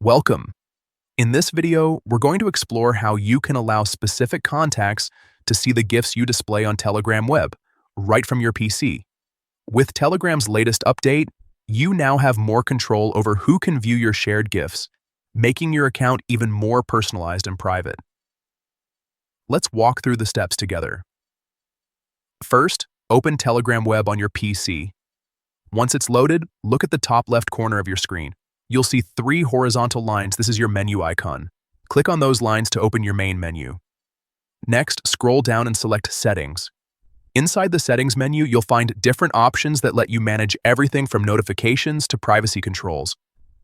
Welcome. In this video, we're going to explore how you can allow specific contacts to see the gifts you display on Telegram Web, right from your PC. With Telegram's latest update, you now have more control over who can view your shared gifts, making your account even more personalized and private. Let's walk through the steps together. First, open Telegram Web on your PC. Once it's loaded, look at the top left corner of your screen. You'll see 3 horizontal lines. This is your menu icon. Click on those lines to open your main menu. Next, scroll down and select Settings. Inside the Settings menu, you'll find different options that let you manage everything from notifications to privacy controls.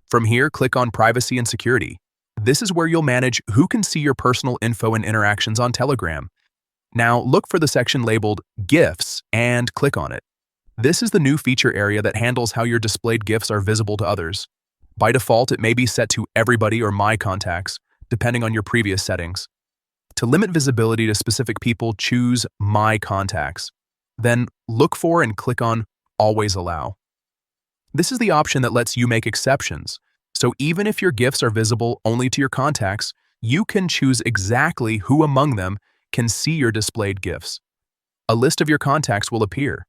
From here, click on Privacy and Security. This is where you'll manage who can see your personal info and interactions on Telegram. Now, look for the section labeled Gifts and click on it. This is the new feature area that handles how your displayed gifts are visible to others. By default, it may be set to Everybody or My Contacts, depending on your previous settings. To limit visibility to specific people, choose My Contacts. Then look for and click on Always Allow. This is the option that lets you make exceptions. So even if your gifts are visible only to your contacts, you can choose exactly who among them can see your displayed gifts. A list of your contacts will appear.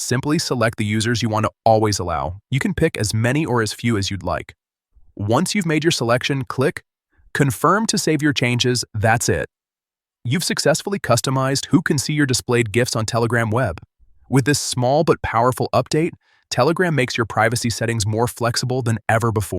Simply select the users you want to always allow. You can pick as many or as few as you'd like. Once you've made your selection, click Confirm to save your changes. That's it. You've successfully customized who can see your displayed gifts on Telegram Web. With this small but powerful update, Telegram makes your privacy settings more flexible than ever before.